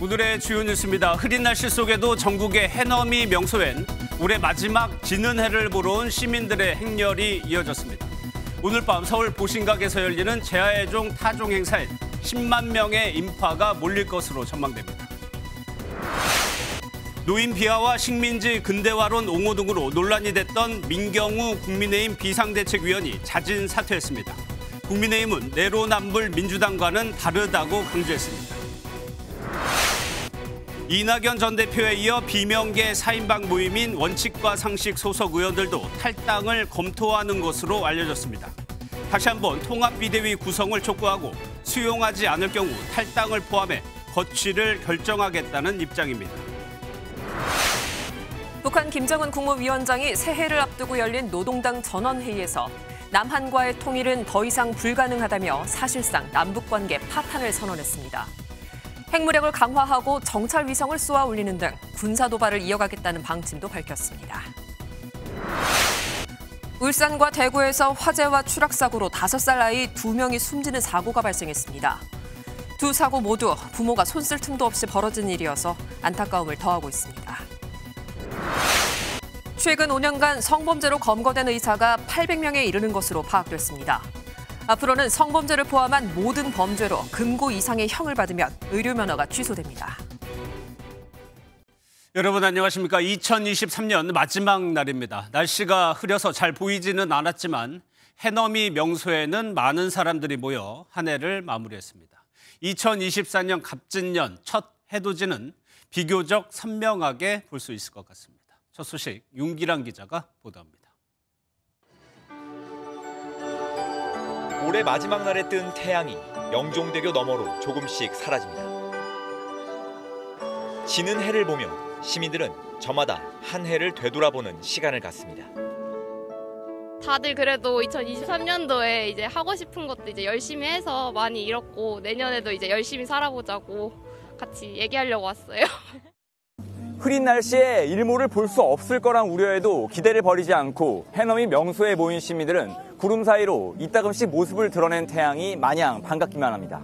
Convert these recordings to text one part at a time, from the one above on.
오늘의 주요 뉴스입니다. 흐린 날씨 속에도 전국의 해넘이 명소엔 올해 마지막 지는 해를 보러 온 시민들의 행렬이 이어졌습니다. 오늘 밤 서울 보신각에서 열리는 제아의 종 타종 행사엔 10만 명의 인파가 몰릴 것으로 전망됩니다. 노인 비하와 식민지 근대화론 옹호 등으로 논란이 됐던 민경우 국민의힘 비상대책위원이 자진 사퇴했습니다. 국민의힘은 내로남불 민주당과는 다르다고 강조했습니다. 이낙연 전 대표에 이어 비명계 4인방 모임인 원칙과 상식 소속 의원들도 탈당을 검토하는 것으로 알려졌습니다. 다시 한번 통합비대위 구성을 촉구하고 수용하지 않을 경우 탈당을 포함해 거취를 결정하겠다는 입장입니다. 북한 김정은 국무위원장이 새해를 앞두고 열린 노동당 전원회의에서 남한과의 통일은 더 이상 불가능하다며 사실상 남북관계 파탄을 선언했습니다. 핵무력을 강화하고 정찰 위성을 쏘아 올리는 등 군사 도발을 이어가겠다는 방침도 밝혔습니다. 울산과 대구에서 화재와 추락사고로 5살 아이 2명이 숨지는 사고가 발생했습니다. 두 사고 모두 부모가 손쓸 틈도 없이 벌어진 일이어서 안타까움을 더하고 있습니다. 최근 5년간 성범죄로 검거된 의사가 800명에 이르는 것으로 파악됐습니다. 앞으로는 성범죄를 포함한 모든 범죄로 금고 이상의 형을 받으면 의료 면허가 취소됩니다. 여러분 안녕하십니까? 2023년 마지막 날입니다. 날씨가 흐려서 잘 보이지는 않았지만 해넘이 명소에는 많은 사람들이 모여 한 해를 마무리했습니다. 2024년 갑진년 첫 해돋이는 비교적 선명하게 볼 수 있을 것 같습니다. 첫 소식 윤기랑 기자가 보도합니다. 올해 마지막 날에 뜬 태양이 영종대교 너머로 조금씩 사라집니다. 지는 해를 보며 시민들은 저마다 한 해를 되돌아보는 시간을 갖습니다. 다들 그래도 2023년도에 이제 하고 싶은 것도 이제 열심히 해서 많이 이뤘고 내년에도 이제 열심히 살아보자고 같이 얘기하려고 왔어요. 흐린 날씨에 일몰을 볼 수 없을 거란 우려에도 기대를 버리지 않고 해넘이 명소에 모인 시민들은 구름 사이로 이따금씩 모습을 드러낸 태양이 마냥 반갑기만 합니다.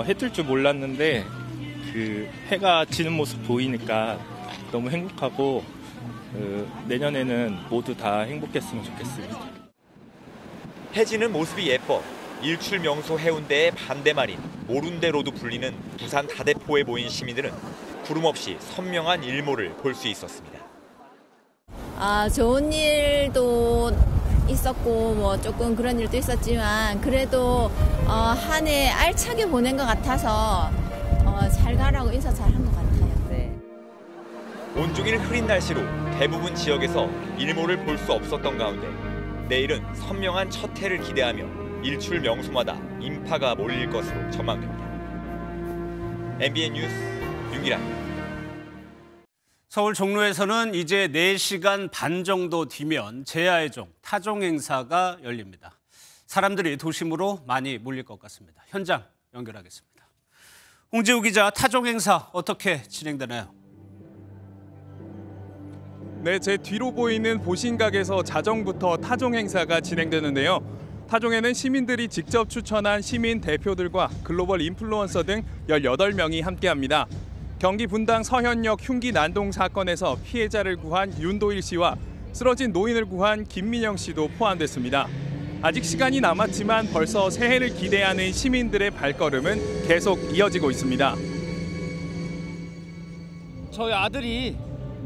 해 뜰 줄 몰랐는데 그 해가 지는 모습 보이니까 너무 행복하고 내년에는 모두 다 행복했으면 좋겠습니다. 해 지는 모습이 예뻐 일출 명소 해운대의 반대말인 모룬대로도 불리는 부산 다대포에 모인 시민들은 구름 없이 선명한 일몰을 볼 수 있었습니다. 좋은 일도 있었고 뭐 조금 그런 일도 있었지만 그래도 한 해 알차게 보낸 것 같아서 잘 가라고 인사 잘한 것 같아요. 네. 온종일 흐린 날씨로 대부분 지역에서 일몰을 볼 수 없었던 가운데 내일은 선명한 첫 해를 기대하며 일출 명소마다 인파가 몰릴 것으로 전망됩니다. MBN 뉴스 윤기랑. 서울 종로에서는 이제 4시간 반 정도 뒤면 제아의 종 타종 행사가 열립니다. 사람들이 도심으로 많이 몰릴 것 같습니다. 현장 연결하겠습니다. 홍지우 기자, 타종 행사 어떻게 진행되나요? 네, 제 뒤로 보이는 보신각에서 자정부터 타종 행사가 진행되는데요. 타종에는 시민들이 직접 추천한 시민 대표들과 글로벌 인플루언서 등 18명이 함께합니다. 경기 분당 서현역 흉기 난동 사건에서 피해자를 구한 윤도일 씨와 쓰러진 노인을 구한 김민영 씨도 포함됐습니다. 아직 시간이 남았지만 벌써 새해를 기대하는 시민들의 발걸음은 계속 이어지고 있습니다. 저희 아들이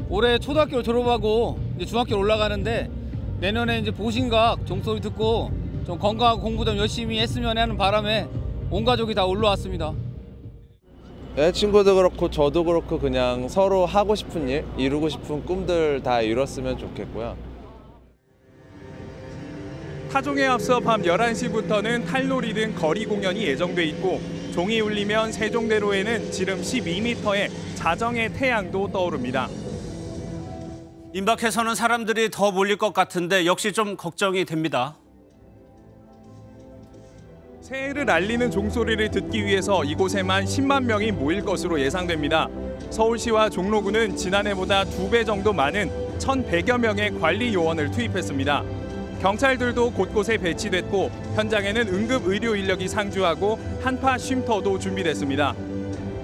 올해 초등학교를 졸업하고 이제 중학교로 올라가는데 내년에 이제 보신각 종소리 듣고 좀 건강하고 공부 좀 열심히 했으면 하는 바람에 온 가족이 다 올라왔습니다. 친구도 그렇고 저도 그렇고 그냥 서로 하고 싶은 일, 이루고 싶은 꿈들 다 이뤘으면 좋겠고요. 타종에 앞서 밤 11시부터는 탈놀이 등 거리 공연이 예정돼 있고 종이 울리면 세종대로에는 지름 12m의 자정의 태양도 떠오릅니다. 임박해서는 사람들이 더 몰릴 것 같은데 역시 좀 걱정이 됩니다. 새해를 알리는 종소리를 듣기 위해서 이곳에만 10만 명이 모일 것으로 예상됩니다. 서울시와 종로구는 지난해보다 2배 정도 많은 1,100여 명의 관리 요원을 투입했습니다. 경찰들도 곳곳에 배치됐고 현장에는 응급 의료 인력이 상주하고 한파 쉼터도 준비됐습니다.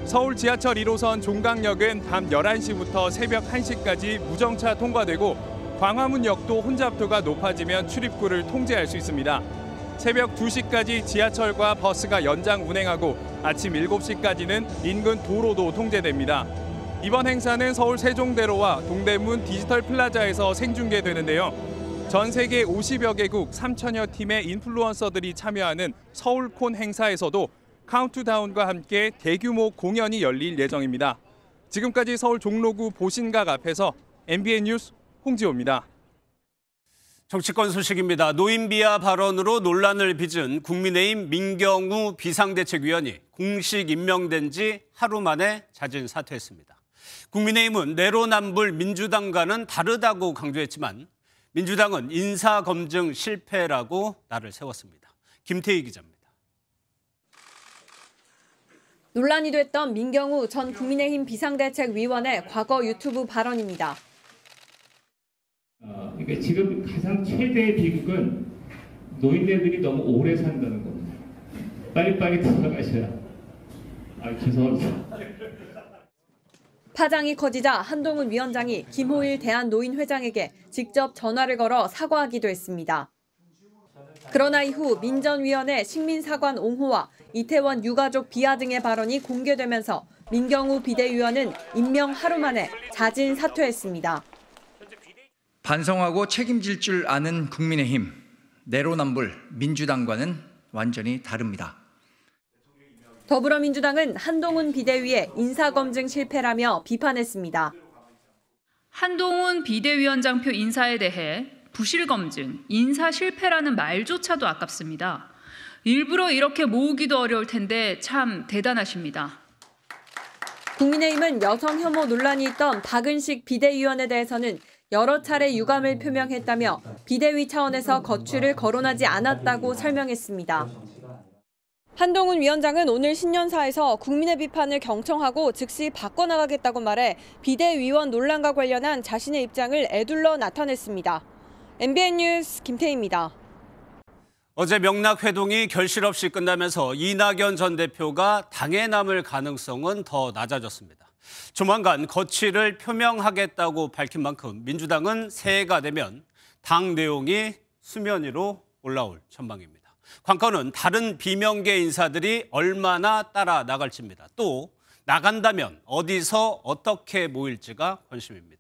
서울 지하철 1호선 종강역은 밤 11시부터 새벽 1시까지 무정차 통과되고 광화문역도 혼잡도가 높아지면 출입구를 통제할 수 있습니다. 새벽 2시까지 지하철과 버스가 연장 운행하고 아침 7시까지는 인근 도로도 통제됩니다. 이번 행사는 서울 세종대로와 동대문 디지털 플라자에서 생중계되는데요. 전 세계 50여 개국 3천여 팀의 인플루언서들이 참여하는 서울콘 행사에서도 카운트다운과 함께 대규모 공연이 열릴 예정입니다. 지금까지 서울 종로구 보신각 앞에서 MBN 뉴스 홍지호입니다. 정치권 소식입니다. 노인 비하 발언으로 논란을 빚은 국민의힘 민경우 비상대책위원이 공식 임명된 지 하루 만에 자진 사퇴했습니다. 국민의힘은 내로남불 민주당과는 다르다고 강조했지만 민주당은 인사검증 실패라고 날을 세웠습니다. 김태희 기자입니다. 논란이 됐던 민경우 전 국민의힘 비상대책위원의 과거 유튜브 발언입니다. 그러니까 지금 가장 최대의 비극은 노인네들이 너무 오래 산다는 겁니다. 빨리빨리 돌아가셔야. 죄송합니다. 파장이 커지자 한동훈 위원장이 김호일 대한노인회장에게 직접 전화를 걸어 사과하기도 했습니다. 그러나 이후 민 전 위원의 식민사관 옹호와 이태원 유가족 비하 등의 발언이 공개되면서 민경우 비대위원은 임명 하루 만에 자진 사퇴했습니다. 반성하고 책임질 줄 아는 국민의힘, 내로남불 민주당과는 완전히 다릅니다. 더불어민주당은 한동훈 비대위의 인사검증 실패라며 비판했습니다. 한동훈 비대위원장표 인사에 대해 부실검증, 인사 실패라는 말조차도 아깝습니다. 일부러 이렇게 모으기도 어려울 텐데 참 대단하십니다. 국민의힘은 여성 혐오 논란이 있던 박은식 비대위원에 대해서는 여러 차례 유감을 표명했다며 비대위 차원에서 거취를 거론하지 않았다고 설명했습니다. 한동훈 위원장은 오늘 신년사에서 국민의 비판을 경청하고 즉시 바꿔나가겠다고 말해 비대위원 논란과 관련한 자신의 입장을 에둘러 나타냈습니다. MBN 뉴스 김태희입니다. 어제 명락회동이 결실 없이 끝나면서 이낙연 전 대표가 당에 남을 가능성은 더 낮아졌습니다. 조만간 거취를 표명하겠다고 밝힌 만큼 민주당은 새해가 되면 당 내용이 수면 위로 올라올 전망입니다. 관건은 다른 비명계 인사들이 얼마나 따라 나갈지입니다. 또 나간다면 어디서 어떻게 모일지가 관심입니다.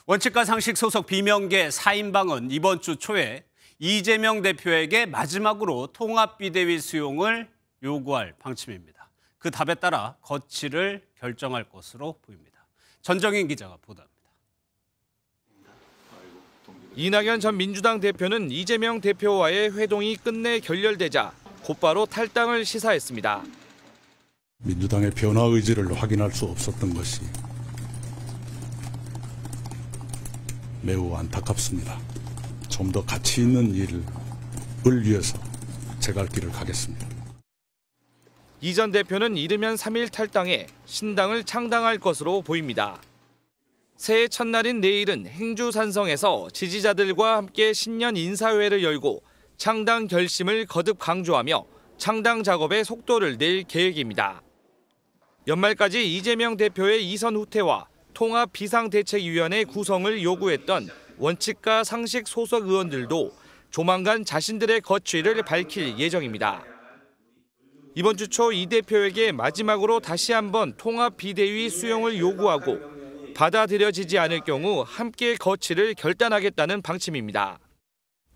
원칙과 상식 소속 비명계 4인방은 이번 주 초에 이재명 대표에게 마지막으로 통합비대위 수용을 요구할 방침입니다. 그 답에 따라 거취를 결정할 것으로 보입니다. 전정인 기자가 보도합니다. 이낙연 전 민주당 대표는 이재명 대표와의 회동이 끝내 결렬되자 곧바로 탈당을 시사했습니다. 민주당의 변화 의지를 확인할 수 없었던 것이 매우 안타깝습니다. 좀 더 가치 있는 일을 위해서 제 갈 길을 가겠습니다. 이 전 대표는 이르면 3일 탈당해 신당을 창당할 것으로 보입니다. 새해 첫날인 내일은 행주산성에서 지지자들과 함께 신년 인사회를 열고 창당 결심을 거듭 강조하며 창당 작업에 속도를 낼 계획입니다. 연말까지 이재명 대표의 이선 후퇴와 통합 비상대책위원회 구성을 요구했던 원칙과 상식 소속 의원들도 조만간 자신들의 거취를 밝힐 예정입니다. 이번 주 초 이 대표에게 마지막으로 다시 한번 통합 비대위 수용을 요구하고 받아들여지지 않을 경우 함께 거취를 결단하겠다는 방침입니다.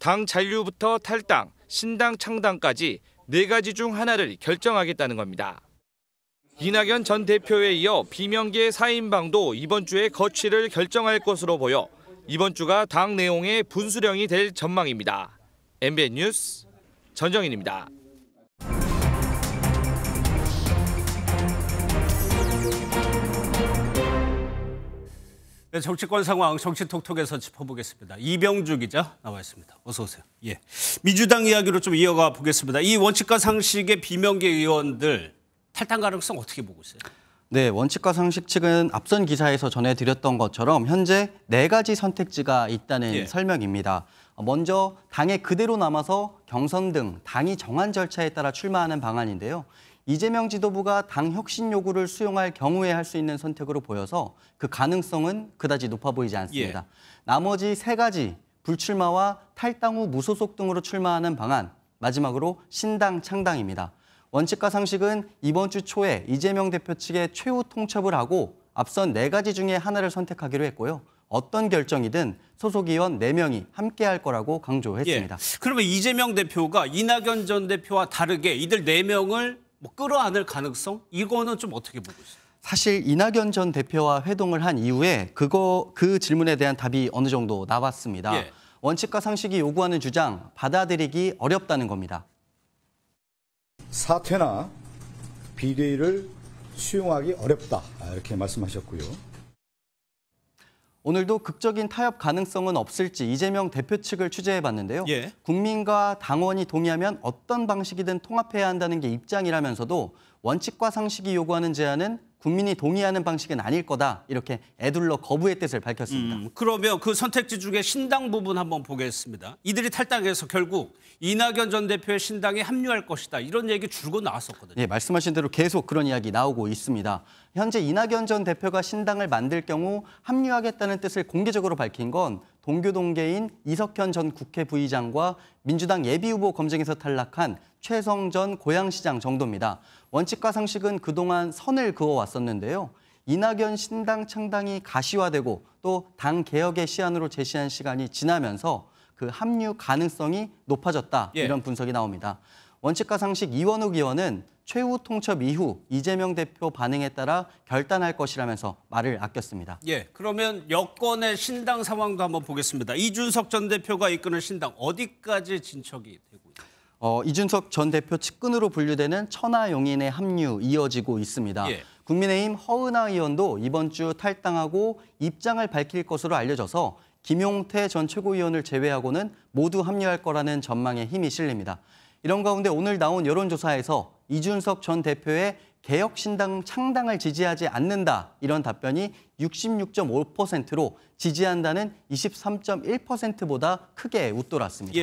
당 잔류부터 탈당, 신당 창당까지 4가지 중 하나를 결정하겠다는 겁니다. 이낙연 전 대표에 이어 비명계 4인방도 이번 주에 거취를 결정할 것으로 보여 이번 주가 당 내용의 분수령이 될 전망입니다. MBN 뉴스 전정인입니다. 네, 정치권 상황 정치톡톡에서 짚어보겠습니다. 이병주 기자 나와 있습니다. 어서 오세요. 예, 민주당 이야기로 좀 이어가 보겠습니다. 이 원칙과 상식의 비명계 의원들 탈당 가능성 어떻게 보고 있어요? 네, 원칙과 상식 측은 앞선 기사에서 전해드렸던 것처럼 현재 4가지 선택지가 있다는 설명입니다. 먼저 당에 그대로 남아서 경선 등 당이 정한 절차에 따라 출마하는 방안인데요. 이재명 지도부가 당 혁신 요구를 수용할 경우에 할 수 있는 선택으로 보여서 그 가능성은 그다지 높아 보이지 않습니다. 나머지 3가지 불출마와 탈당 후 무소속 등으로 출마하는 방안, 마지막으로 신당 창당입니다. 원칙과 상식은 이번 주 초에 이재명 대표 측에 최후 통첩을 하고 앞선 4가지 중에 하나를 선택하기로 했고요. 어떤 결정이든 소속 의원 4명이 함께할 거라고 강조했습니다. 그러면 이재명 대표가 이낙연 전 대표와 다르게 이들 4명을 끌어안을 가능성? 이거는 좀 어떻게 보고 있어요? 사실 이낙연 전 대표와 회동을 한 이후에 그 질문에 대한 답이 어느 정도 나왔습니다. 원칙과 상식이 요구하는 주장 받아들이기 어렵다는 겁니다. 사퇴나 비대위를 수용하기 어렵다 이렇게 말씀하셨고요. 오늘도 극적인 타협 가능성은 없을지 이재명 대표 측을 취재해봤는데요. 국민과 당원이 동의하면 어떤 방식이든 통합해야 한다는 게 입장이라면서도 원칙과 상식이 요구하는 제안은 국민이 동의하는 방식은 아닐 거다 이렇게 애둘러 거부의 뜻을 밝혔습니다. 그러면 그 선택지 중에 신당 부분 한번 보겠습니다. 이들이 탈당해서 결국 이낙연 전 대표의 신당에 합류할 것이다. 이런 얘기 줄곧 나왔었거든요. 말씀하신 대로 계속 그런 이야기 나오고 있습니다. 현재 이낙연 전 대표가 신당을 만들 경우 합류하겠다는 뜻을 공개적으로 밝힌 건 동교동계인 이석현 전 국회 부의장과 민주당 예비후보 검증에서 탈락한 최성 전 고양시장 정도입니다. 원칙과 상식은 그동안 선을 그어왔었는데요. 이낙연 신당 창당이 가시화되고 또 당 개혁의 시안으로 제시한 시간이 지나면서 그 합류 가능성이 높아졌다. 이런 분석이 나옵니다. 원칙과 상식 이원욱 의원은 최후 통첩 이후 이재명 대표 반응에 따라 결단할 것이라면서 말을 아꼈습니다. 그러면 여권의 신당 상황도 한번 보겠습니다. 이준석 전 대표가 이끄는 신당 어디까지 진척이 되고 있나요? 이준석 전 대표 측근으로 분류되는 천하용인의 합류 이어지고 있습니다. 국민의힘 허은하 의원도 이번 주 탈당하고 입장을 밝힐 것으로 알려져서 김용태 전 최고위원을 제외하고는 모두 합류할 거라는 전망에 힘이 실립니다. 이런 가운데 오늘 나온 여론조사에서 이준석 전 대표의 개혁신당 창당을 지지하지 않는다 이런 답변이 66.5%로 지지한다는 23.1%보다 크게 웃돌았습니다.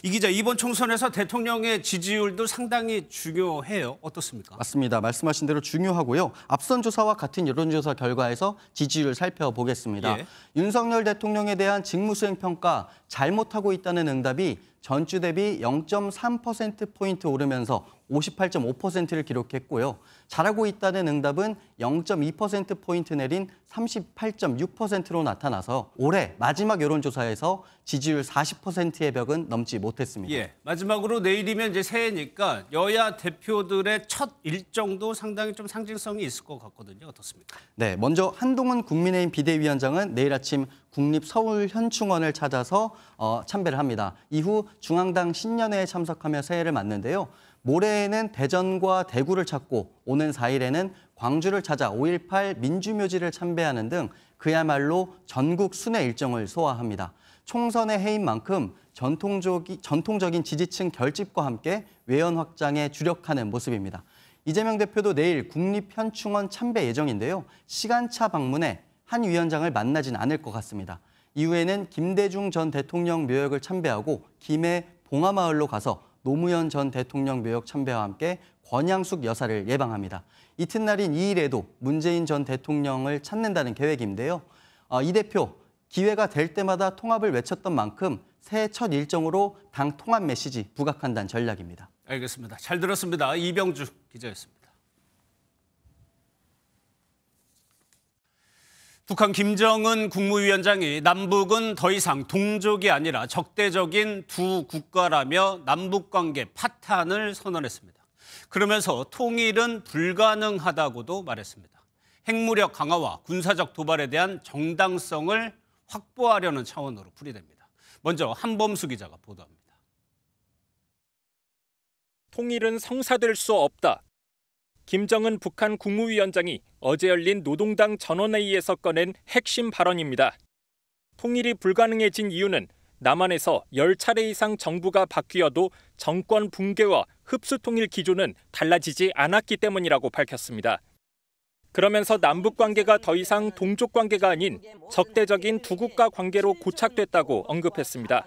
이 기자, 이번 총선에서 대통령의 지지율도 상당히 중요해요. 어떻습니까? 맞습니다. 말씀하신 대로 중요하고요. 앞선 조사와 같은 여론조사 결과에서 지지율 살펴보겠습니다. 윤석열 대통령에 대한 직무수행 평가 잘못하고 있다는 응답이 전주 대비 0.3%포인트 오르면서 58.5%를 기록했고요. 잘하고 있다는 응답은 0.2%포인트 내린 38.6%로 나타나서 올해 마지막 여론조사에서 지지율 40%의 벽은 넘지 못했습니다. 마지막으로 내일이면 이제 새해니까 여야 대표들의 첫 일정도 상당히 좀 상징성이 있을 것 같거든요. 어떻습니까? 먼저 한동훈 국민의힘 비대위원장은 내일 아침 국립서울현충원을 찾아서 참배를 합니다. 이후 중앙당 신년회에 참석하며 새해를 맞는데요. 모레에는 대전과 대구를 찾고 오는 4일에는 광주를 찾아 5.18 민주묘지를 참배하는 등 그야말로 전국 순회 일정을 소화합니다. 총선의 해인 만큼 전통적인 지지층 결집과 함께 외연 확장에 주력하는 모습입니다. 이재명 대표도 내일 국립현충원 참배 예정인데요. 시간차 방문에 한 위원장을 만나진 않을 것 같습니다. 이후에는 김대중 전 대통령 묘역을 참배하고 김해 봉하마을로 가서 노무현 전 대통령 묘역 참배와 함께 권양숙 여사를 예방합니다. 이튿날인 2일에도 문재인 전 대통령을 찾는다는 계획인데요. 이 대표, 기회가 될 때마다 통합을 외쳤던 만큼 새해 첫 일정으로 당 통합 메시지 부각한다는 전략입니다. 알겠습니다. 잘 들었습니다. 이병주 기자였습니다. 북한 김정은 국무위원장이 남북은 더 이상 동족이 아니라 적대적인 두 국가라며 남북관계 파탄을 선언했습니다. 그러면서 통일은 불가능하다고도 말했습니다. 핵무력 강화와 군사적 도발에 대한 정당성을 확보하려는 차원으로 풀이됩니다. 먼저 한범수 기자가 보도합니다. 통일은 성사될 수 없다. 김정은 북한 국무위원장이 어제 열린 노동당 전원회의에서 꺼낸 핵심 발언입니다. 통일이 불가능해진 이유는 남한에서 10차례 이상 정부가 바뀌어도 정권 붕괴와 흡수통일 기조는 달라지지 않았기 때문이라고 밝혔습니다. 그러면서 남북 관계가 더 이상 동족 관계가 아닌 적대적인 두 국가 관계로 고착됐다고 언급했습니다.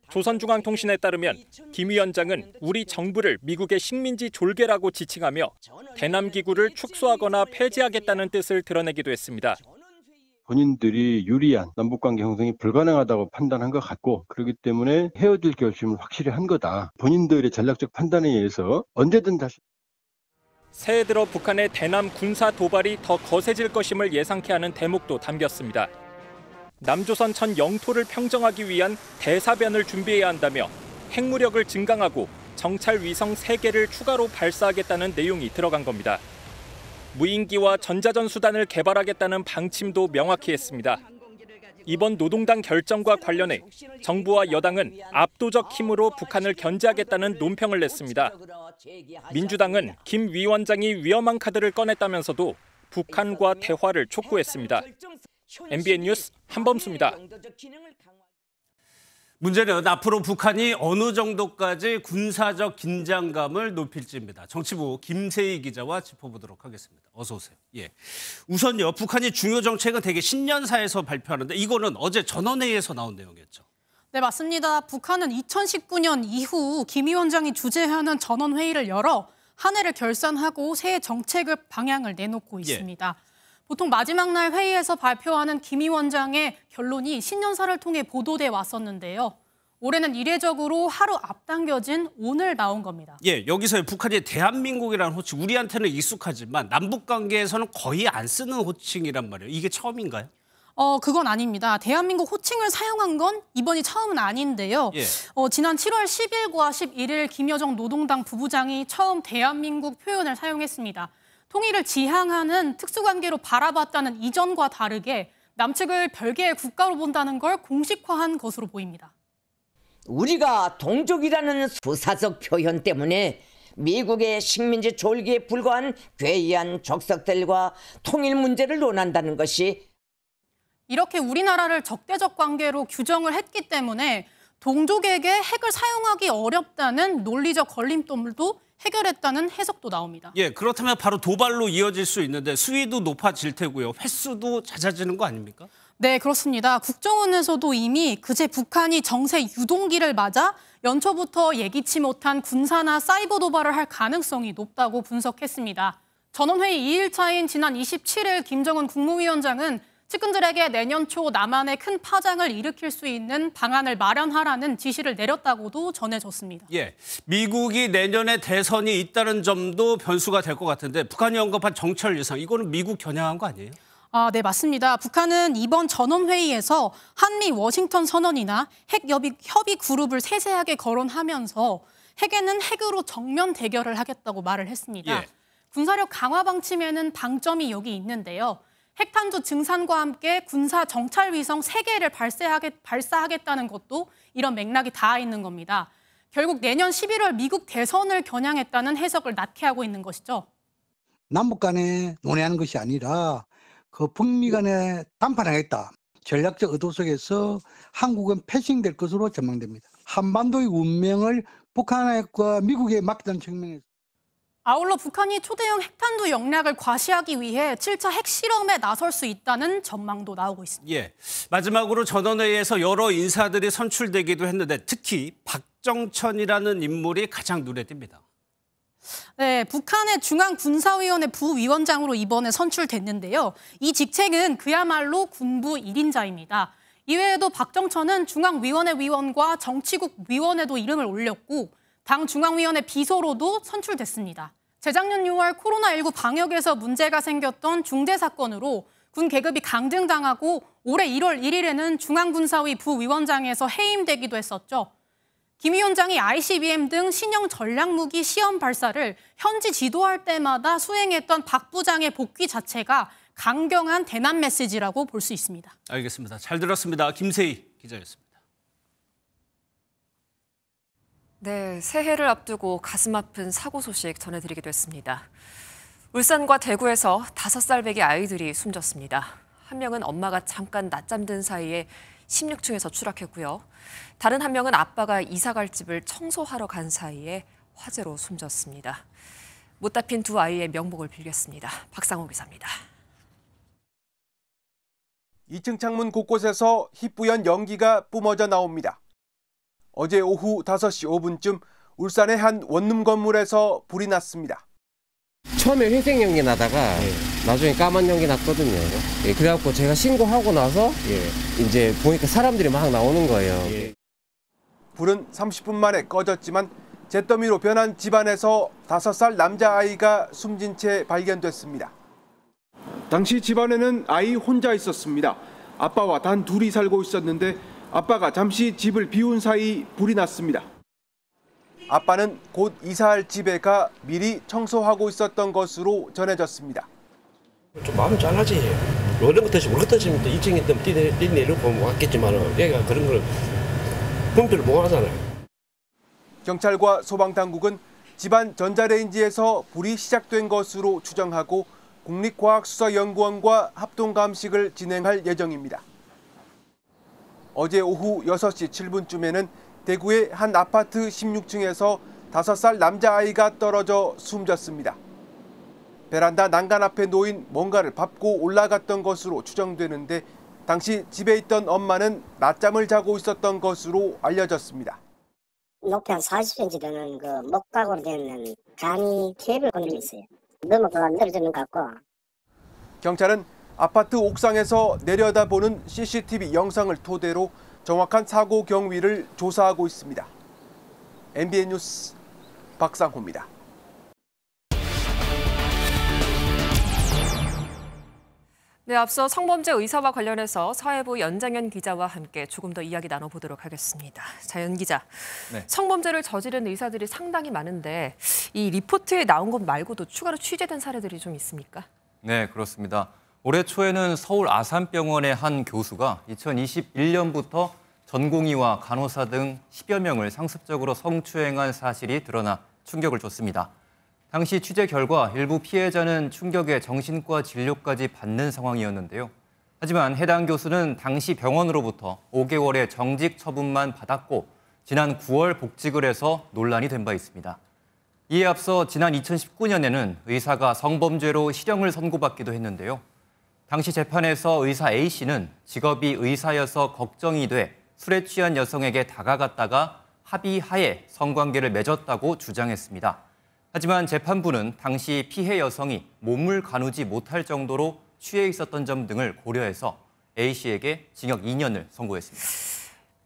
조선중앙통신에 따르면 김 위원장은 우리 정부를 미국의 식민지 졸개라고 지칭하며 대남기구를 축소하거나 폐지하겠다는 뜻을 드러내기도 했습니다. 본인들이 유리한 남북관계 형성이 불가능하다고 판단한 것 같고 그렇기 때문에 헤어질 결심을 확실히 한 거다. 본인들의 전략적 판단에 의해서 언제든 다시 새해 들어 북한의 대남 군사 도발이 더 거세질 것임을 예상케 하는 대목도 담겼습니다. 남조선 전 영토를 평정하기 위한 대사변을 준비해야 한다며 핵무력을 증강하고 정찰 위성 3개를 추가로 발사하겠다는 내용이 들어간 겁니다. 무인기와 전자전 수단을 개발하겠다는 방침도 명확히 했습니다. 이번 노동당 결정과 관련해 정부와 여당은 압도적 힘으로 북한을 견제하겠다는 논평을 냈습니다. 민주당은 김 위원장이 위험한 카드를 꺼냈다면서도 북한과 대화를 촉구했습니다. MBN 뉴스 한범수입니다. 문제는 앞으로 북한이 어느 정도까지 군사적 긴장감을 높일지입니다. 정치부 김세희 기자와 짚어보도록 하겠습니다. 어서 오세요. 예. 우선요, 북한이 중요 정책은 대개 신년사에서 발표하는데 이거는 어제 전원회의에서 나온 내용이었죠. 네, 맞습니다. 북한은 2019년 이후 김 위원장이 주재하는 전원회의를 열어 한 해를 결산하고 새해 정책을 방향을 내놓고 있습니다. 보통 마지막 날 회의에서 발표하는 김 위원장의 결론이 신년사를 통해 보도돼 왔었는데요. 올해는 이례적으로 하루 앞당겨진 오늘 나온 겁니다. 예, 여기서 북한이 대한민국이라는 호칭, 우리한테는 익숙하지만 남북 관계에서는 거의 안 쓰는 호칭이란 말이에요. 이게 처음인가요? 그건 아닙니다. 대한민국 호칭을 사용한 건 이번이 처음은 아닌데요. 예. 지난 7월 10일과 11일 김여정 노동당 부부장이 처음 대한민국 표현을 사용했습니다. 통일을 지향하는 특수관계로 바라봤다는 이전과 다르게 남측을 별개의 국가로 본다는 걸 공식화한 것으로 보입니다. 우리가 동족이라는 부사적 표현 때문에 미국의 식민지 졸기에 불과한 괴이한 족속들과 통일 문제를 논한다는 것이 이렇게 우리나라를 적대적 관계로 규정을 했기 때문에 동족에게 핵을 사용하기 어렵다는 논리적 걸림돌도 해결했다는 해석도 나옵니다. 예, 그렇다면 바로 도발로 이어질 수 있는데 수위도 높아질 테고요. 횟수도 잦아지는 거 아닙니까? 네, 그렇습니다. 국정원에서도 이미 그제 북한이 정세 유동기를 맞아 연초부터 예기치 못한 군사나 사이버 도발을 할 가능성이 높다고 분석했습니다. 전원회의 2일차인 지난 27일 김정은 국무위원장은 측근들에게 내년 초 남한에 큰 파장을 일으킬 수 있는 방안을 마련하라는 지시를 내렸다고도 전해졌습니다. 예, 미국이 내년에 대선이 있다는 점도 변수가 될 것 같은데 북한이 언급한 정찰 위성, 이거는 미국 겨냥한 거 아니에요? 네, 맞습니다. 북한은 이번 전원회의에서 한미 워싱턴 선언이나 핵 협의 그룹을 세세하게 거론하면서 핵에는 핵으로 정면 대결을 하겠다고 말을 했습니다. 예. 군사력 강화 방침에는 방점이 여기 있는데요. 핵탄두 증산과 함께 군사 정찰 위성 3개를 발사하겠다는 것도 이런 맥락이 닿아 있는 겁니다. 결국 내년 11월 미국 대선을 겨냥했다는 해석을 낳게 하고 있는 것이죠. 남북 간에 논의하는 것이 아니라 그 북미 간에 담판하겠다. 전략적 의도 속에서 한국은 패싱될 것으로 전망됩니다. 한반도의 운명을 북한과 미국에 맡기는 측면에서 아울러 북한이 초대형 핵탄두 역량을 과시하기 위해 7차 핵실험에 나설 수 있다는 전망도 나오고 있습니다. 예, 마지막으로 전원회의에서 여러 인사들이 선출되기도 했는데 특히 박정천이라는 인물이 가장 눈에 띕니다. 네, 북한의 중앙군사위원회 부위원장으로 이번에 선출됐는데요. 이 직책은 그야말로 군부 1인자입니다. 이외에도 박정천은 중앙위원회 위원과 정치국 위원회도 이름을 올렸고 당 중앙위원회 비서로도 선출됐습니다. 재작년 6월 코로나19 방역에서 문제가 생겼던 중대 사건으로 군 계급이 강등당하고 올해 1월 1일에는 중앙군사위 부위원장에서 해임되기도 했었죠. 김 위원장이 ICBM 등 신형 전략무기 시험 발사를 현지 지도할 때마다 수행했던 박 부장의 복귀 자체가 강경한 대남 메시지라고 볼 수 있습니다. 알겠습니다. 잘 들었습니다. 김세희 기자였습니다. 네, 새해를 앞두고 가슴 아픈 사고 소식 전해드리기도 했습니다. 울산과 대구에서 5살배기 아이들이 숨졌습니다. 한 명은 엄마가 잠깐 낮잠 든 사이에 16층에서 추락했고요. 다른 한 명은 아빠가 이사갈 집을 청소하러 간 사이에 화재로 숨졌습니다. 못 잡힌 두 아이의 명복을 빌겠습니다. 박상호 기자입니다. 2층 창문 곳곳에서 희뿌연 연기가 뿜어져 나옵니다. 어제 오후 5시 5분쯤 울산의 한 원룸 건물에서 불이 났습니다. 처음에 회색 연기 나다가 나중에 까만 연기 났거든요. 그래갖고 제가 신고하고 나서 이제 보니까 사람들이 막 나오는 거예요. 불은 30분 만에 꺼졌지만 잿더미로 변한 집안에서 5살 남자아이가 숨진 채 발견됐습니다. 당시 집안에는 아이 혼자 있었습니다. 아빠와 단 둘이 살고 있었는데 아빠가 잠시 집을 비운 사이 불이 났습니다. 아빠는 곧 이사할 집에 가 미리 청소하고 있었던 것으로 전해졌습니다. 좀 마음 짠하지. 이런 것 때문에 우리 것 때문에 2층에 있던 뛰내리고 왔겠지만 얘가 그런 걸 분별을 못 하잖아요. 경찰과 소방당국은 집안 전자레인지에서 불이 시작된 것으로 추정하고 국립과학수사연구원과 합동감식을 진행할 예정입니다. 어제 오후 6시 7분쯤에는 대구의 한 아파트 16층에서 5살 남자아이가 떨어져 숨졌습니다. 베란다 난간 앞에 놓인 뭔가를 밟고 올라갔던 것으로 추정되는데 당시 집에 있던 엄마는 낮잠을 자고 있었던 것으로 알려졌습니다. 높이 한 40cm 되는 그 목각으로 되는 간이 캡을 건드려 있어요. 넘어가 내려지는 것 같고. 경찰은 아파트 옥상에서 내려다보는 CCTV 영상을 토대로 정확한 사고 경위를 조사하고 있습니다. MBN 뉴스 박상호입니다. 네, 앞서 성범죄 의사와 관련해서 사회부 연장현 기자와 함께 조금 더 이야기 나눠보도록 하겠습니다. 자, 연 기자, 네. 성범죄를 저지른 의사들이 상당히 많은데 이 리포트에 나온 것 말고도 추가로 취재된 사례들이 좀 있습니까? 네, 그렇습니다. 올해 초에는 서울 아산병원의 한 교수가 2021년부터 전공의와 간호사 등 10여 명을 상습적으로 성추행한 사실이 드러나 충격을 줬습니다. 당시 취재 결과 일부 피해자는 충격에 정신과 진료까지 받는 상황이었는데요. 하지만 해당 교수는 당시 병원으로부터 5개월의 정직 처분만 받았고 지난 9월 복직을 해서 논란이 된 바 있습니다. 이에 앞서 지난 2019년에는 의사가 성범죄로 실형을 선고받기도 했는데요. 당시 재판에서 의사 A씨는 직업이 의사여서 걱정이 돼 술에 취한 여성에게 다가갔다가 합의하에 성관계를 맺었다고 주장했습니다. 하지만 재판부는 당시 피해 여성이 몸을 가누지 못할 정도로 취해 있었던 점 등을 고려해서 A씨에게 징역 2년을 선고했습니다.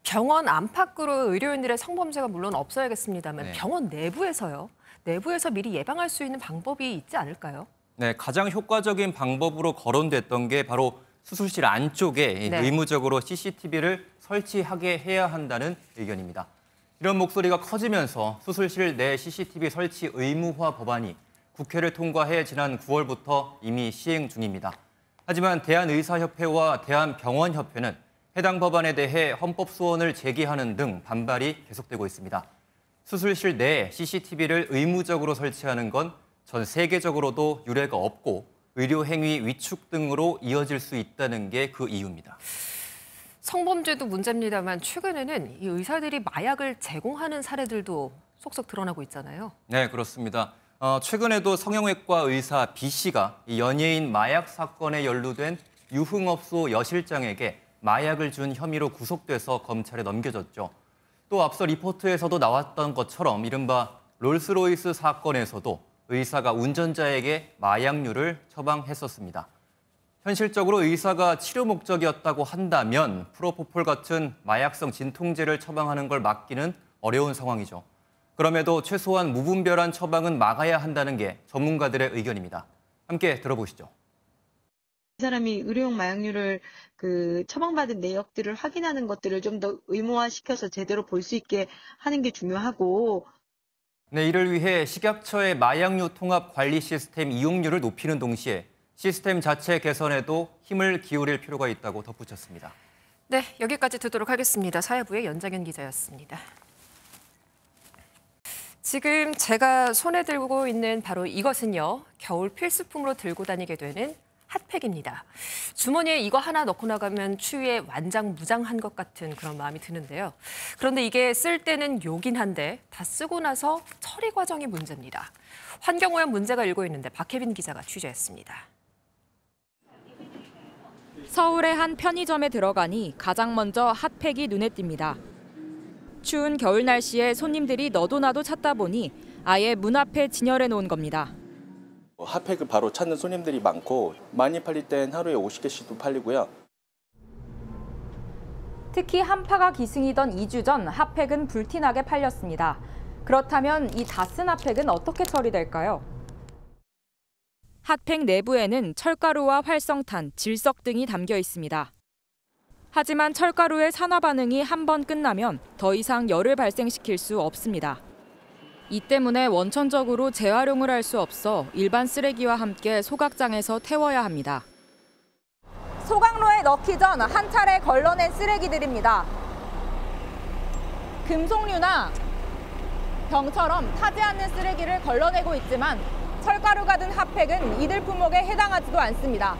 병원 안팎으로 의료인들의 성범죄가 물론 없어야겠습니다만 네. 병원 내부에서요. 내부에서 미리 예방할 수 있는 방법이 있지 않을까요? 네, 가장 효과적인 방법으로 거론됐던 게 바로 수술실 안쪽에 네. 의무적으로 CCTV를 설치하게 해야 한다는 의견입니다. 이런 목소리가 커지면서 수술실 내 CCTV 설치 의무화 법안이 국회를 통과해 지난 9월부터 이미 시행 중입니다. 하지만 대한의사협회와 대한병원협회는 해당 법안에 대해 헌법 소원을 제기하는 등 반발이 계속되고 있습니다. 수술실 내에 CCTV를 의무적으로 설치하는 건 전 세계적으로도 유례가 없고 의료행위 위축 등으로 이어질 수 있다는 게 그 이유입니다. 성범죄도 문제입니다만 최근에는 이 의사들이 마약을 제공하는 사례들도 속속 드러나고 있잖아요. 네, 그렇습니다. 최근에도 성형외과 의사 B씨가 연예인 마약 사건에 연루된 유흥업소 여실장에게 마약을 준 혐의로 구속돼서 검찰에 넘겨졌죠. 또 앞서 리포트에서도 나왔던 것처럼 이른바 롤스로이스 사건에서도 의사가 운전자에게 마약류를 처방했었습니다. 현실적으로 의사가 치료 목적이었다고 한다면 프로포폴 같은 마약성 진통제를 처방하는 걸 막기는 어려운 상황이죠. 그럼에도 최소한 무분별한 처방은 막아야 한다는 게 전문가들의 의견입니다. 함께 들어보시죠. 이 사람이 의료용 마약류를 처방받은 내역들을 확인하는 것들을 좀 더 의무화시켜서 제대로 볼 수 있게 하는 게 중요하고. 네, 이를 위해 식약처의 마약류 통합 관리 시스템 이용률을 높이는 동시에 시스템 자체 개선에도 힘을 기울일 필요가 있다고 덧붙였습니다. 네, 여기까지 듣도록 하겠습니다. 사회부의 연장현 기자였습니다. 지금 제가 손에 들고 있는 바로 이것은요. 겨울 필수품으로 들고 다니게 되는 핫팩입니다. 주머니에 이거 하나 넣고 나가면 추위에 완장무장한 것 같은 그런 마음이 드는데요. 그런데 이게 쓸 때는 요긴 한데 다 쓰고 나서 처리 과정이 문제입니다. 환경오염 문제가 일고 있는데 박혜빈 기자가 취재했습니다. 서울의 한 편의점에 들어가니 가장 먼저 핫팩이 눈에 띕니다. 추운 겨울 날씨에 손님들이 너도 나도 찾다 보니 아예 문 앞에 진열해 놓은 겁니다. 핫팩을 바로 찾는 손님들이 많고 많이 팔릴 땐 하루에 50개씩도 팔리고요. 특히 한파가 기승이던 2주 전 핫팩은 불티나게 팔렸습니다. 그렇다면 이 다 쓴 핫팩은 어떻게 처리될까요? 핫팩 내부에는 철가루와 활성탄, 질석 등이 담겨 있습니다. 하지만 철가루의 산화 반응이 한 번 끝나면 더 이상 열을 발생시킬 수 없습니다. 이 때문에 원천적으로 재활용을 할 수 없어 일반 쓰레기와 함께 소각장에서 태워야 합니다. 소각로에 넣기 전 한 차례 걸러낸 쓰레기들입니다. 금속류나 병처럼 타지 않는 쓰레기를 걸러내고 있지만 철가루가 든 핫팩은 이들 품목에 해당하지도 않습니다.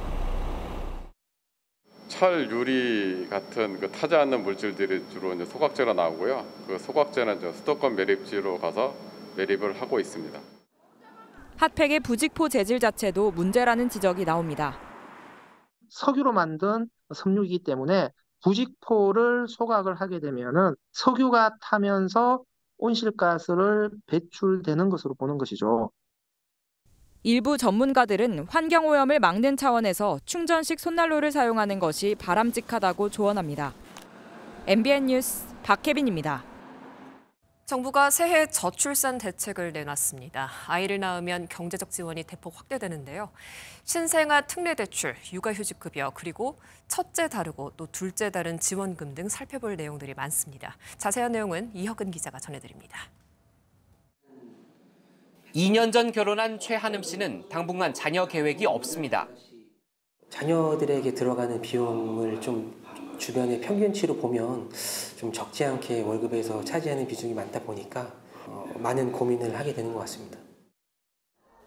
철, 유리 같은 타지 않는 물질들이 주로 이제 소각제로 나오고요. 그 소각제는 수도권 매립지로 가서 매립을 하고 있습니다. 핫팩의 부직포 재질 자체도 문제라는 지적이 나옵니다. 석유로 만든 섬유이기 때문에 부직포를 소각을 하게 되면은 석유가 타면서 온실가스를 배출되는 것으로 보는 것이죠. 일부 전문가들은 환경오염을 막는 차원에서 충전식 손난로를 사용하는 것이 바람직하다고 조언합니다. MBN 뉴스 박혜빈입니다. 정부가 새해 저출산 대책을 내놨습니다. 아이를 낳으면 경제적 지원이 대폭 확대되는데요. 신생아 특례대출, 육아휴직급여, 그리고 첫째 다르고 또 둘째 다른 지원금 등 살펴볼 내용들이 많습니다. 자세한 내용은 이혁은 기자가 전해드립니다. 2년 전 결혼한 최한음 씨는 당분간 자녀 계획이 없습니다. 자녀들에게 들어가는 비용을 좀 주변의 평균치로 보면 좀 적지 않게 월급에서 차지하는 비중이 많다 보니까 많은 고민을 하게 되는 것 같습니다.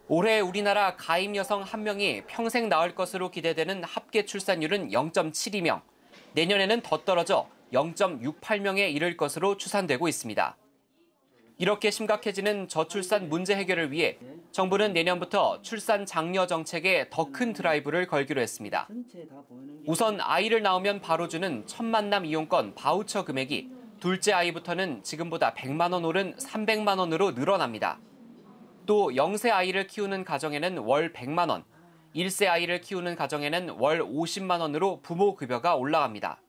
올해 우리나라 가임 여성 1명이 평생 낳을 것으로 기대되는 합계 출산율은 0.72명, 내년에는 더 떨어져 0.68명에 이를 것으로 추산되고 있습니다. 이렇게 심각해지는 저출산 문제 해결을 위해 정부는 내년부터 출산 장려 정책에 더 큰 드라이브를 걸기로 했습니다. 우선 아이를 낳으면 바로 주는 첫 만남 이용권 바우처 금액이 둘째 아이부터는 지금보다 100만 원 오른 300만 원으로 늘어납니다. 또 0세 아이를 키우는 가정에는 월 100만 원, 1세 아이를 키우는 가정에는 월 50만 원으로 부모 급여가 올라갑니다.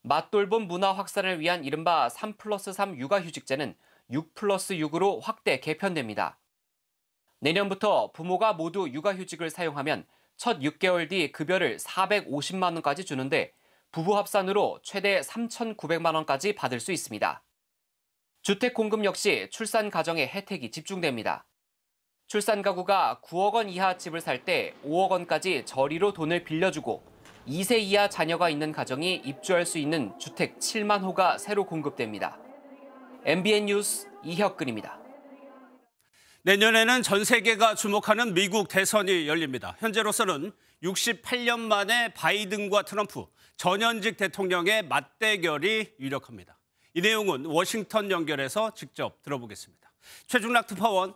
맞돌봄 문화 확산을 위한 이른바 3+3 육아휴직제는 6+6으로 확대 개편됩니다. 내년부터 부모가 모두 육아휴직을 사용하면 첫 6개월 뒤 급여를 450만 원까지 주는데 부부 합산으로 최대 3,900만 원까지 받을 수 있습니다. 주택 공급 역시 출산 가정에 혜택이 집중됩니다. 출산 가구가 9억 원 이하 집을 살 때 5억 원까지 저리로 돈을 빌려주고 2세 이하 자녀가 있는 가정이 입주할 수 있는 주택 7만 호가 새로 공급됩니다. MBN 뉴스 이혁근입니다. 내년에는 전 세계가 주목하는 미국 대선이 열립니다. 현재로서는 68년 만에 바이든과 트럼프 전현직 대통령의 맞대결이 유력합니다. 이 내용은 워싱턴 연결해서 직접 들어보겠습니다. 최중락 특파원.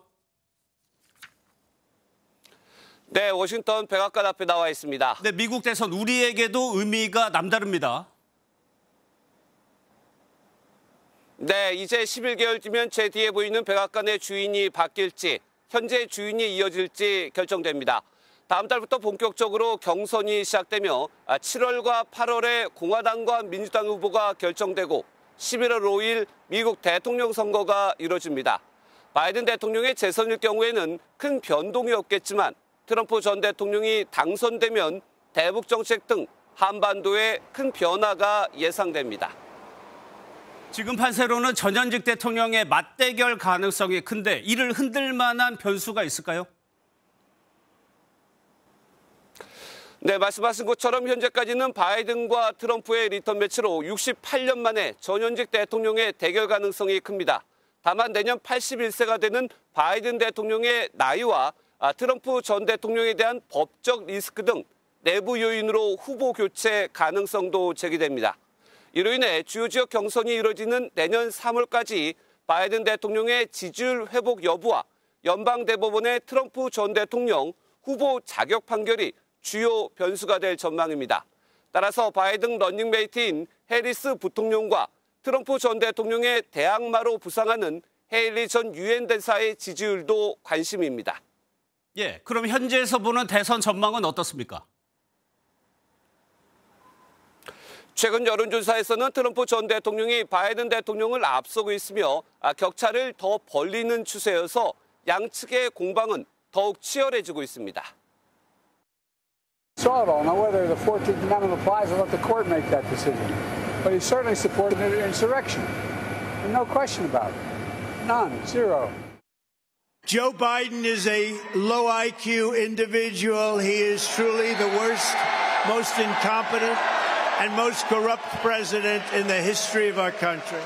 네, 워싱턴 백악관 앞에 나와 있습니다. 네, 미국 대선 우리에게도 의미가 남다릅니다. 네, 이제 11개월 뒤면 제 뒤에 보이는 백악관의 주인이 바뀔지 현재 주인이 이어질지 결정됩니다. 다음 달부터 본격적으로 경선이 시작되며 7월과 8월에 공화당과 민주당 후보가 결정되고 11월 5일 미국 대통령 선거가 이뤄집니다. 바이든 대통령의 재선일 경우에는 큰 변동이 없겠지만 트럼프 전 대통령이 당선되면 대북 정책 등 한반도에 큰 변화가 예상됩니다. 지금 판세로는 전현직 대통령의 맞대결 가능성이 큰데 이를 흔들 만한 변수가 있을까요? 네, 말씀하신 것처럼 현재까지는 바이든과 트럼프의 리턴 매치로 68년 만에 전현직 대통령의 대결 가능성이 큽니다. 다만 내년 81세가 되는 바이든 대통령의 나이와 트럼프 전 대통령에 대한 법적 리스크 등 내부 요인으로 후보 교체 가능성도 제기됩니다. 이로 인해 주요 지역 경선이 이뤄지는 내년 3월까지 바이든 대통령의 지지율 회복 여부와 연방대법원의 트럼프 전 대통령 후보 자격 판결이 주요 변수가 될 전망입니다. 따라서 바이든 런닝메이트인 해리스 부통령과 트럼프 전 대통령의 대항마로 부상하는 헤일리 전 유엔 대사의 지지율도 관심입니다. 예, 그럼 현지에서 보는 대선 전망은 어떻습니까? 최근 여론조사에서는 트럼프 전 대통령이 바이든 대통령을 앞서고 있으며 격차를 더 벌리는 추세여서 양측의 공방은 더욱 치열해지고 있습니다. Saw it all. Now whether the 14th Amendment applies, I'll let the court make that decision. But he certainly supported an insurrection. And no question about it. None. Zero. Joe Biden is a low IQ individual. He is truly the worst, most incompetent, and most corrupt president in the history of our country.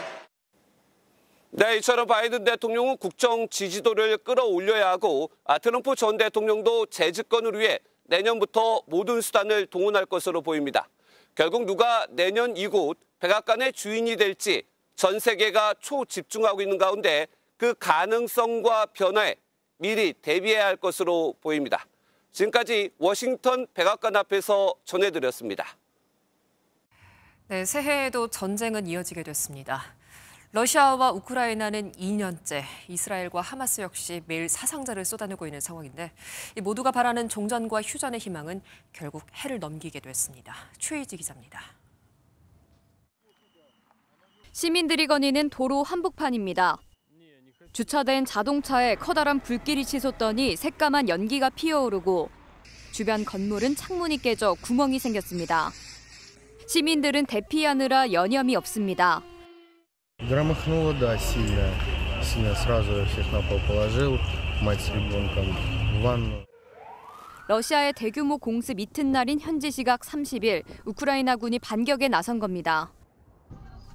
네, 이처럼 바이든 대통령은 국정 지지도를 끌어올려야 하고 트럼프 전 대통령도 재집권을 위해 내년부터 모든 수단을 동원할 것으로 보입니다. 결국 누가 내년 이곳 백악관의 주인이 될지 전 세계가 초집중하고 있는 가운데 그 가능성과 변화에 미리 대비해야 할 것으로 보입니다. 지금까지 워싱턴 백악관 앞에서 전해드렸습니다. 네, 새해에도 전쟁은 이어지게 됐습니다. 러시아와 우크라이나는 2년째, 이스라엘과 하마스 역시 매일 사상자를 쏟아내고 있는 상황인데 모두가 바라는 종전과 휴전의 희망은 결국 해를 넘기게 됐습니다. 최희지 기자입니다. 시민들이 거니는 도로 한복판입니다. 주차된 자동차에 커다란 불길이 치솟더니 새까만 연기가 피어오르고 주변 건물은 창문이 깨져 구멍이 생겼습니다. 시민들은 대피하느라 여념이 없습니다. Громыхнуло, да, сильно. Сильно сразу всех на пол положил, мать с ребенком в ванну. 러시아의 대규모 공습 이튿날인 현지 시각 30일, 우크라이나군이 반격에 나선 겁니다.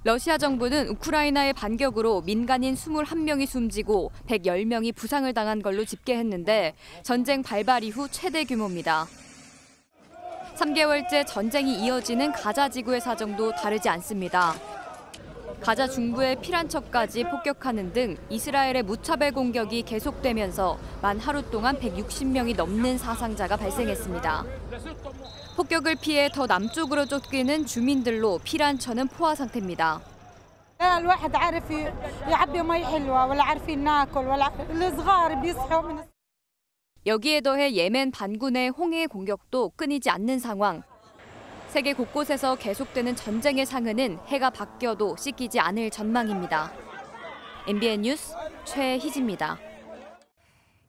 러시아 정부는 우크라이나의 반격으로 민간인 21명이 숨지고 110명이 부상을 당한 걸로 집계했는데 전쟁 발발 이후 최대 규모입니다. 3개월째 전쟁이 이어지는 가자 지구의 사정도 다르지 않습니다. 가자 중부의 피란처까지 폭격하는 등 이스라엘의 무차별 공격이 계속되면서 만 하루 동안 160명이 넘는 사상자가 발생했습니다. 폭격을 피해 더 남쪽으로 쫓기는 주민들로 피란처는 포화 상태입니다. 여기에 더해 예멘 반군의 홍해 공격도 끊이지 않는 상황. 세계 곳곳에서 계속되는 전쟁의 상흔은 해가 바뀌어도 씻기지 않을 전망입니다. MBN 뉴스 최희지입니다.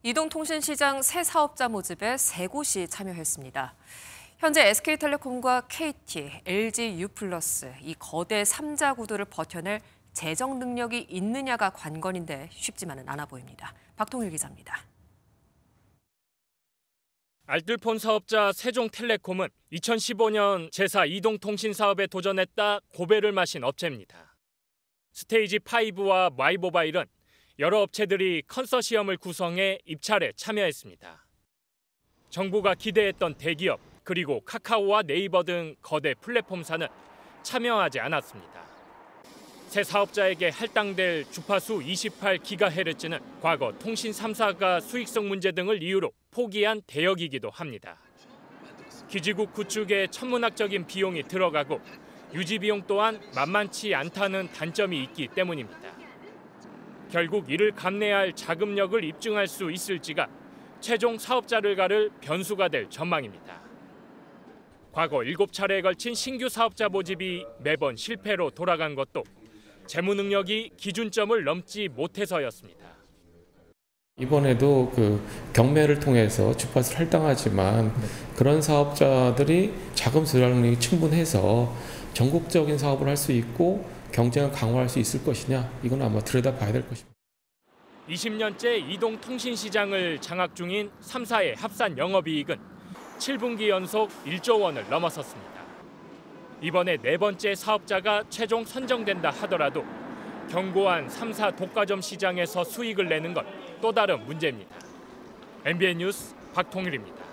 이동통신시장 새 사업자 모집에 3곳이 참여했습니다. 현재 SK텔레콤과 KT, LG U+, 이 거대 3자 구도를 버텨낼 재정 능력이 있느냐가 관건인데 쉽지만은 않아 보입니다. 박통일 기자입니다. 알뜰폰 사업자 세종텔레콤은 2015년 제4 이동통신 사업에 도전했다 고배를 마신 업체입니다. 스테이지5와 마이모바일은 여러 업체들이 컨소시엄을 구성해 입찰에 참여했습니다. 정부가 기대했던 대기업 그리고 카카오와 네이버 등 거대 플랫폼사는 참여하지 않았습니다. 새 사업자에게 할당될 주파수 28GHz는 과거 통신 3사가 수익성 문제 등을 이유로 포기한 대역이기도 합니다. 기지국 구축에 천문학적인 비용이 들어가고 유지 비용 또한 만만치 않다는 단점이 있기 때문입니다. 결국 이를 감내할 자금력을 입증할 수 있을지가 최종 사업자를 가를 변수가 될 전망입니다. 과거 7차례에 걸친 신규 사업자 모집이 매번 실패로 돌아간 것도 재무 능력이 기준점을 넘지 못해서였습니다. 이번에도 경매를 통해서 주파수를 할당하지만 그런 사업자들이 자금 조달 능력이 충분해서 전국적인 사업을 할 수 있고 경쟁을 강화할 수 있을 것이냐, 이건 아마 들여다봐야 될 것입니다. 20년째 이동통신시장을 장악 중인 3사의 합산 영업이익은 7분기 연속 1조 원을 넘어섰습니다. 이번에 4번째 사업자가 최종 선정된다 하더라도 견고한 3사 독과점 시장에서 수익을 내는 건 또 다른 문제입니다. MBN 뉴스 박통일입니다.